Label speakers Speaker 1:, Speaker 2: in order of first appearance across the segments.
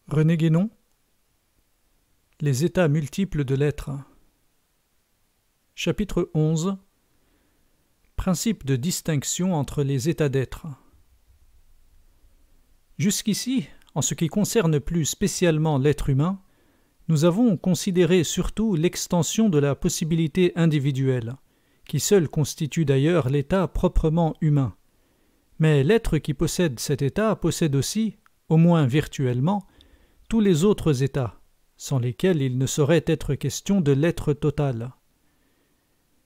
Speaker 1: René Guénon. Les états multiples de l'être. Chapitre 11. Principe de distinction entre les états d'être. Jusqu'ici, en ce qui concerne plus spécialement l'être humain, nous avons considéré surtout l'extension de la possibilité individuelle, qui seule constitue d'ailleurs l'état proprement humain. Mais l'être qui possède cet état possède aussi, au moins virtuellement, tous les autres états, sans lesquels il ne saurait être question de l'être total.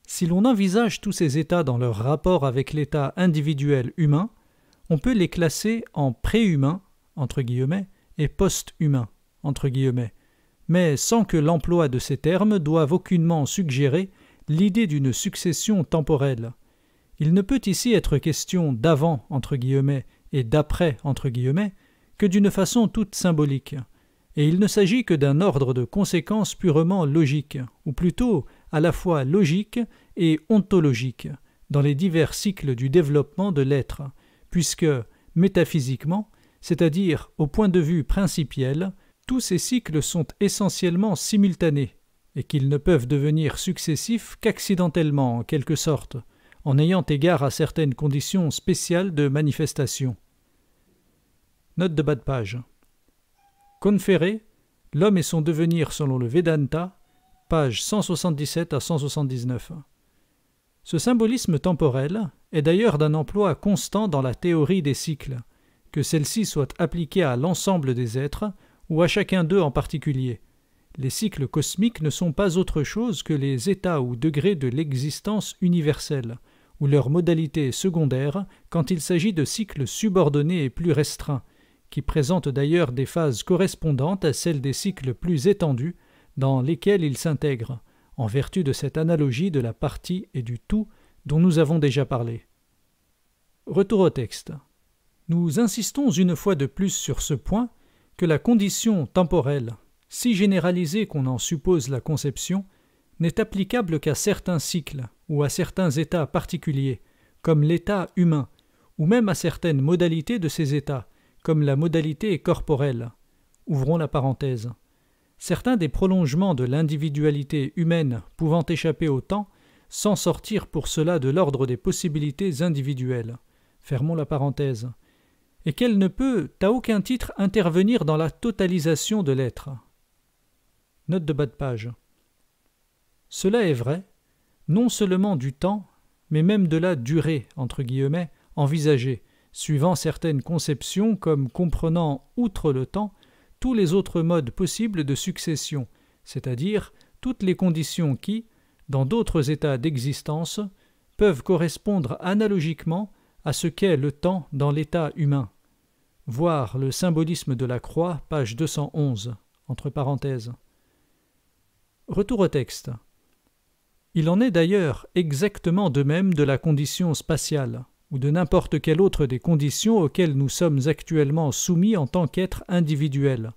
Speaker 1: Si l'on envisage tous ces états dans leur rapport avec l'état individuel humain, on peut les classer en préhumains, entre guillemets, et post-humains, entre guillemets, mais sans que l'emploi de ces termes doive aucunement suggérer l'idée d'une succession temporelle. Il ne peut ici être question d'avant, entre guillemets, et d'après, entre guillemets, que d'une façon toute symbolique, et il ne s'agit que d'un ordre de conséquences purement logique, ou plutôt à la fois logique et ontologique, dans les divers cycles du développement de l'être, puisque, métaphysiquement, c'est-à-dire au point de vue principiel, tous ces cycles sont essentiellement simultanés, et qu'ils ne peuvent devenir successifs qu'accidentellement en quelque sorte, en ayant égard à certaines conditions spéciales de manifestation. Note de bas de page. Conféré, L'homme et son devenir selon le Vedanta, pages 177 à 179. Ce symbolisme temporel est d'ailleurs d'un emploi constant dans la théorie des cycles, que celle-ci soit appliquée à l'ensemble des êtres ou à chacun d'eux en particulier. Les cycles cosmiques ne sont pas autre chose que les états ou degrés de l'existence universelle, ou leurs modalités secondaires quand il s'agit de cycles subordonnés et plus restreints, qui présentent d'ailleurs des phases correspondantes à celles des cycles plus étendus dans lesquels ils s'intègrent, en vertu de cette analogie de la partie et du tout dont nous avons déjà parlé. Retour au texte. Nous insistons une fois de plus sur ce point que la condition temporelle, si généralisée qu'on en suppose la conception, n'est applicable qu'à certains cycles ou à certains états particuliers, comme l'état humain, ou même à certaines modalités de ces états, comme la modalité corporelle. Ouvrons la parenthèse. Certains des prolongements de l'individualité humaine pouvant échapper au temps, sans sortir pour cela de l'ordre des possibilités individuelles. Fermons la parenthèse. Et qu'elle ne peut à aucun titre intervenir dans la totalisation de l'être. Note de bas de page. Cela est vrai, non seulement du temps, mais même de la durée, entre guillemets, envisagée, suivant certaines conceptions comme comprenant, outre le temps, tous les autres modes possibles de succession, c'est-à-dire toutes les conditions qui, dans d'autres états d'existence, peuvent correspondre analogiquement à ce qu'est le temps dans l'état humain. Voir le symbolisme de la croix, page 211, entre parenthèses. Retour au texte. Il en est d'ailleurs exactement de même de la condition spatiale, ou de n'importe quelle autre des conditions auxquelles nous sommes actuellement soumis en tant qu'êtres individuels,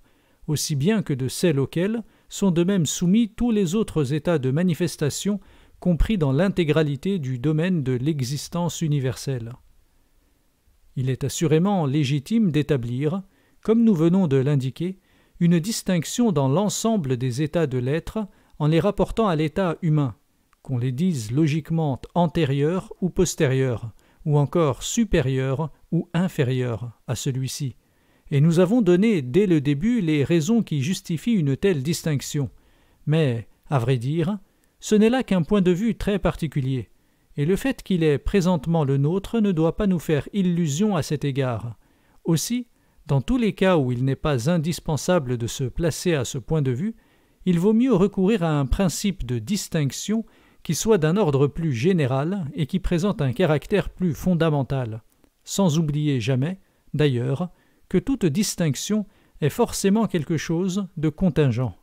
Speaker 1: aussi bien que de celles auxquelles sont de même soumis tous les autres états de manifestation compris dans l'intégralité du domaine de l'existence universelle. Il est assurément légitime d'établir, comme nous venons de l'indiquer, une distinction dans l'ensemble des états de l'être en les rapportant à l'état humain, qu'on les dise logiquement antérieurs ou postérieurs, ou encore supérieur ou inférieur à celui-ci. Et nous avons donné dès le début les raisons qui justifient une telle distinction. Mais, à vrai dire, ce n'est là qu'un point de vue très particulier, et le fait qu'il est présentement le nôtre ne doit pas nous faire illusion à cet égard. Aussi, dans tous les cas où il n'est pas indispensable de se placer à ce point de vue, il vaut mieux recourir à un principe de distinction qui soit d'un ordre plus général et qui présente un caractère plus fondamental, sans oublier jamais, d'ailleurs, que toute distinction est forcément quelque chose de contingent.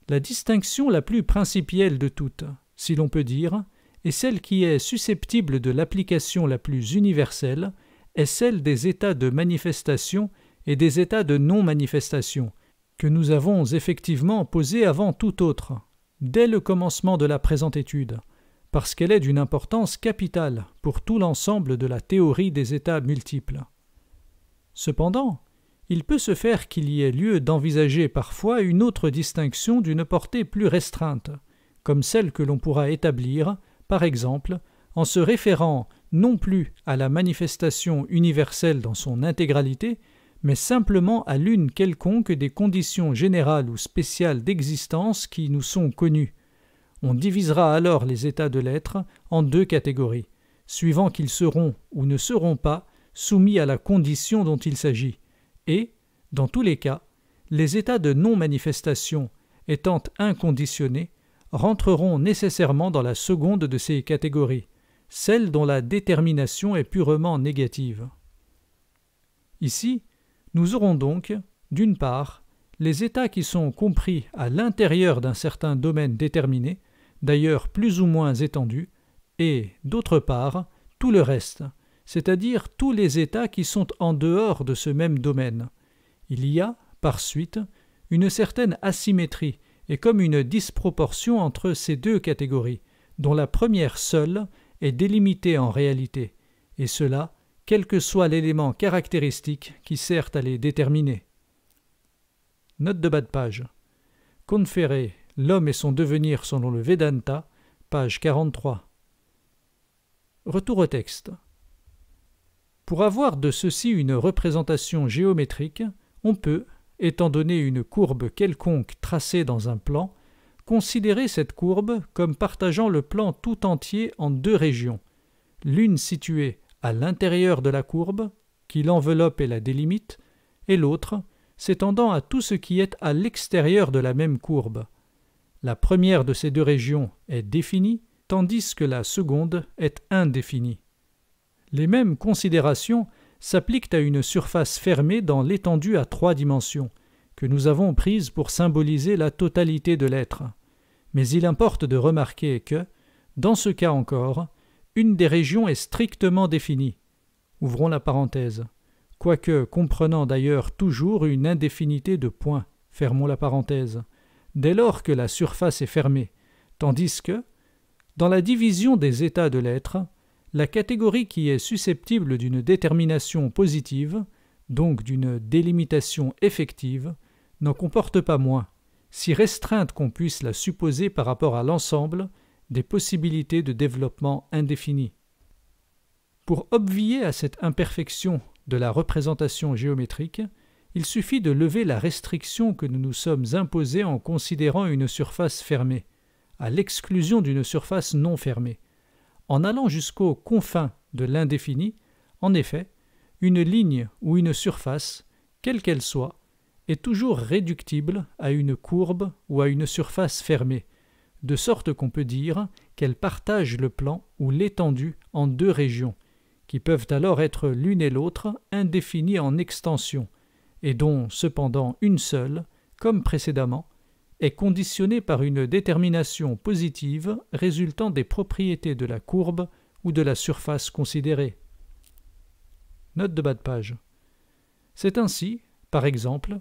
Speaker 1: La distinction la plus principielle de toutes, si l'on peut dire, et celle qui est susceptible de l'application la plus universelle, est celle des états de manifestation et des états de non-manifestation, que nous avons effectivement posés avant tout autre, dès le commencement de la présente étude, parce qu'elle est d'une importance capitale pour tout l'ensemble de la théorie des états multiples. Cependant, il peut se faire qu'il y ait lieu d'envisager parfois une autre distinction d'une portée plus restreinte, comme celle que l'on pourra établir, par exemple, en se référant non plus à la manifestation universelle dans son intégralité, mais simplement à l'une quelconque des conditions générales ou spéciales d'existence qui nous sont connues. On divisera alors les états de l'être en deux catégories, suivant qu'ils seront ou ne seront pas soumis à la condition dont il s'agit, et, dans tous les cas, les états de non-manifestation, étant inconditionnés, rentreront nécessairement dans la seconde de ces catégories, celle dont la détermination est purement négative. Ici, nous aurons donc, d'une part, les états qui sont compris à l'intérieur d'un certain domaine déterminé, d'ailleurs plus ou moins étendu, et, d'autre part, tout le reste, c'est-à-dire tous les états qui sont en dehors de ce même domaine. Il y a, par suite, une certaine asymétrie et comme une disproportion entre ces deux catégories, dont la première seule est délimitée en réalité, et cela, quel que soit l'élément caractéristique qui sert à les déterminer. Note de bas de page. Conféré, L'homme et son devenir selon le Vedanta, page 43. Retour au texte. Pour avoir de ceci une représentation géométrique, on peut, étant donné une courbe quelconque tracée dans un plan, considérer cette courbe comme partageant le plan tout entier en deux régions, l'une située à l'intérieur de la courbe, qui l'enveloppe et la délimite, et l'autre s'étendant à tout ce qui est à l'extérieur de la même courbe. La première de ces deux régions est définie, tandis que la seconde est indéfinie. Les mêmes considérations s'appliquent à une surface fermée dans l'étendue à 3 dimensions, que nous avons prise pour symboliser la totalité de l'être. Mais il importe de remarquer que, dans ce cas encore, une des régions est strictement définie. Ouvrons la parenthèse. Quoique comprenant d'ailleurs toujours une indéfinité de points, fermons la parenthèse, dès lors que la surface est fermée, tandis que, dans la division des états de l'être, la catégorie qui est susceptible d'une détermination positive, donc d'une délimitation effective, n'en comporte pas moins, si restreinte qu'on puisse la supposer par rapport à l'ensemble des possibilités de développement indéfini. Pour obvier à cette imperfection de la représentation géométrique, il suffit de lever la restriction que nous nous sommes imposée en considérant une surface fermée, à l'exclusion d'une surface non fermée. En allant jusqu'aux confins de l'indéfini, en effet, une ligne ou une surface, quelle qu'elle soit, est toujours réductible à une courbe ou à une surface fermée, de sorte qu'on peut dire qu'elle partage le plan ou l'étendue en deux régions, qui peuvent alors être l'une et l'autre indéfinies en extension, et dont cependant une seule, comme précédemment, est conditionnée par une détermination positive résultant des propriétés de la courbe ou de la surface considérée. Note de bas de page. C'est ainsi, par exemple,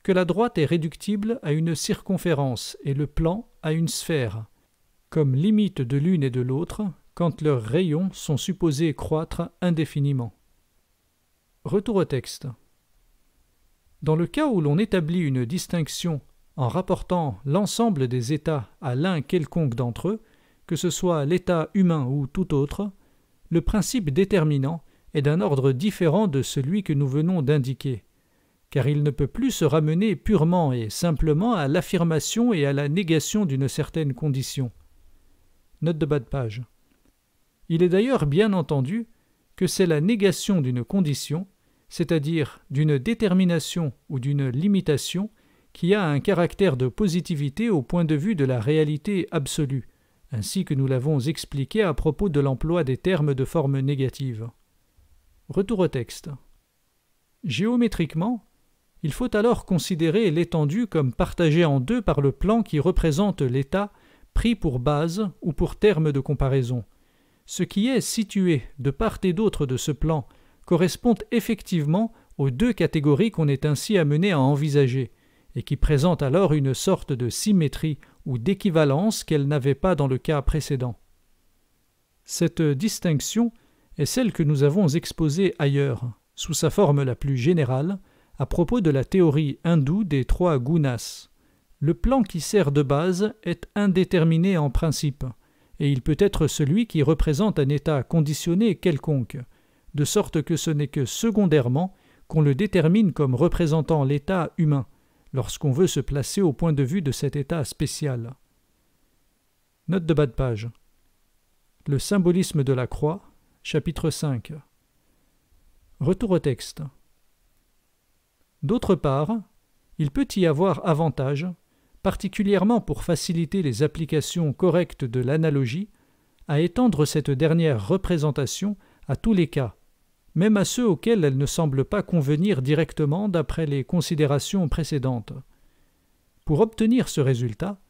Speaker 1: que la droite est réductible à une circonférence et le plan à une sphère, comme limite de l'une et de l'autre quand leurs rayons sont supposés croître indéfiniment. Retour au texte. Dans le cas où l'on établit une distinction en rapportant l'ensemble des états à l'un quelconque d'entre eux, que ce soit l'état humain ou tout autre, le principe déterminant est d'un ordre différent de celui que nous venons d'indiquer, car il ne peut plus se ramener purement et simplement à l'affirmation et à la négation d'une certaine condition. Note de bas de page. Il est d'ailleurs bien entendu que c'est la négation d'une condition, c'est-à-dire d'une détermination ou d'une limitation, qui a un caractère de positivité au point de vue de la réalité absolue, ainsi que nous l'avons expliqué à propos de l'emploi des termes de forme négative. Retour au texte. Géométriquement, il faut alors considérer l'étendue comme partagée en deux par le plan qui représente l'état pris pour base ou pour terme de comparaison. Ce qui est situé de part et d'autre de ce plan correspond effectivement aux deux catégories qu'on est ainsi amené à envisager, et qui présentent alors une sorte de symétrie ou d'équivalence qu'elle n'avait pas dans le cas précédent. Cette distinction est celle que nous avons exposée ailleurs, sous sa forme la plus générale, à propos de la théorie hindoue des 3 gunas. Le plan qui sert de base est indéterminé en principe, et il peut être celui qui représente un état conditionné quelconque, de sorte que ce n'est que secondairement qu'on le détermine comme représentant l'état humain, lorsqu'on veut se placer au point de vue de cet état spécial. Note de bas de page. Le symbolisme de la croix, chapitre 5. Retour au texte. D'autre part, il peut y avoir avantage, particulièrement pour faciliter les applications correctes de l'analogie, à étendre cette dernière représentation à tous les cas, même à ceux auxquels elle ne semble pas convenir directement d'après les considérations précédentes. Pour obtenir ce résultat,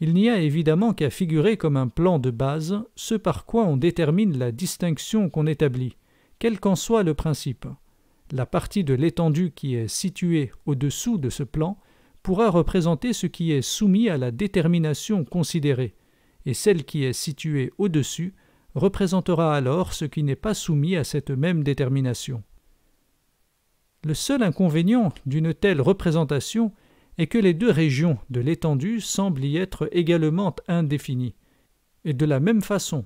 Speaker 1: il n'y a évidemment qu'à figurer comme un plan de base ce par quoi on détermine la distinction qu'on établit, quel qu'en soit le principe. La partie de l'étendue qui est située au-dessous de ce plan pourra représenter ce qui est soumis à la détermination considérée, et celle qui est située au-dessus représentera alors ce qui n'est pas soumis à cette même détermination. Le seul inconvénient d'une telle représentation est que les 2 régions de l'étendue semblent y être également indéfinies, et de la même façon.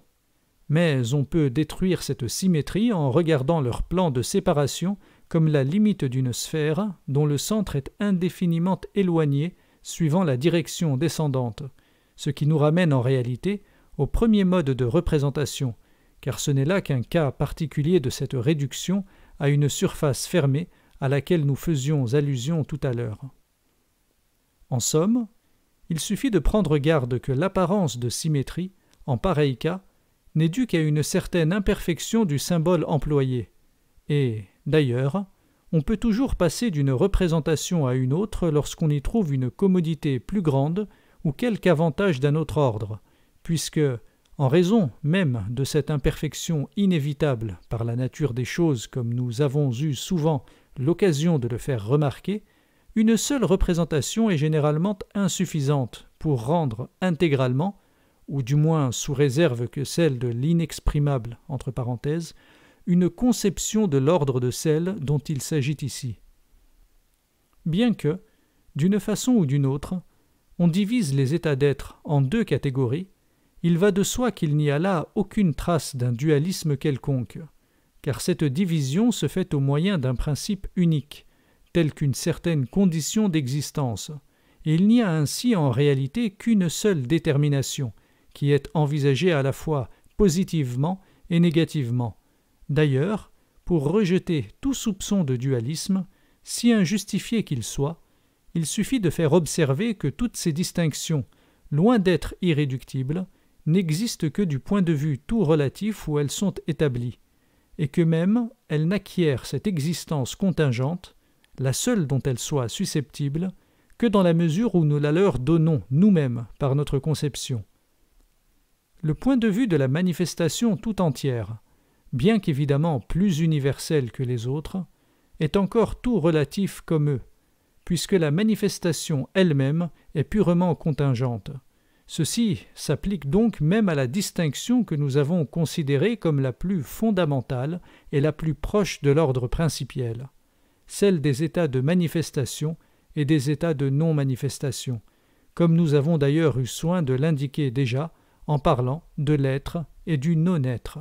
Speaker 1: Mais on peut détruire cette symétrie en regardant leur plan de séparation comme la limite d'une sphère dont le centre est indéfiniment éloigné suivant la direction descendante, ce qui nous ramène en réalité au premier mode de représentation, car ce n'est là qu'un cas particulier de cette réduction à une surface fermée à laquelle nous faisions allusion tout à l'heure. En somme, il suffit de prendre garde que l'apparence de symétrie, en pareil cas, n'est due qu'à une certaine imperfection du symbole employé, et, d'ailleurs, on peut toujours passer d'une représentation à une autre lorsqu'on y trouve une commodité plus grande ou quelque avantage d'un autre ordre, puisque, en raison même de cette imperfection inévitable par la nature des choses comme nous avons eu souvent l'occasion de le faire remarquer, une seule représentation est généralement insuffisante pour rendre intégralement, ou du moins sous réserve que celle de l'inexprimable, entre parenthèses, une conception de l'ordre de celle dont il s'agit ici. Bien que, d'une façon ou d'une autre, on divise les états d'être en 2 catégories, il va de soi qu'il n'y a là aucune trace d'un dualisme quelconque, car cette division se fait au moyen d'un principe unique, tel qu'une certaine condition d'existence, et il n'y a ainsi en réalité qu'une seule détermination, qui est envisagée à la fois positivement et négativement. D'ailleurs, pour rejeter tout soupçon de dualisme, si injustifié qu'il soit, il suffit de faire observer que toutes ces distinctions, loin d'être irréductibles, n'existent que du point de vue tout relatif où elles sont établies, et que même elles n'acquièrent cette existence contingente, la seule dont elles soient susceptibles, que dans la mesure où nous la leur donnons nous-mêmes par notre conception. Le point de vue de la manifestation tout entière, bien qu'évidemment plus universel que les autres, est encore tout relatif comme eux, puisque la manifestation elle-même est purement contingente. Ceci s'applique donc même à la distinction que nous avons considérée comme la plus fondamentale et la plus proche de l'ordre principiel, celle des états de manifestation et des états de non-manifestation, comme nous avons d'ailleurs eu soin de l'indiquer déjà en parlant de l'être et du non-être.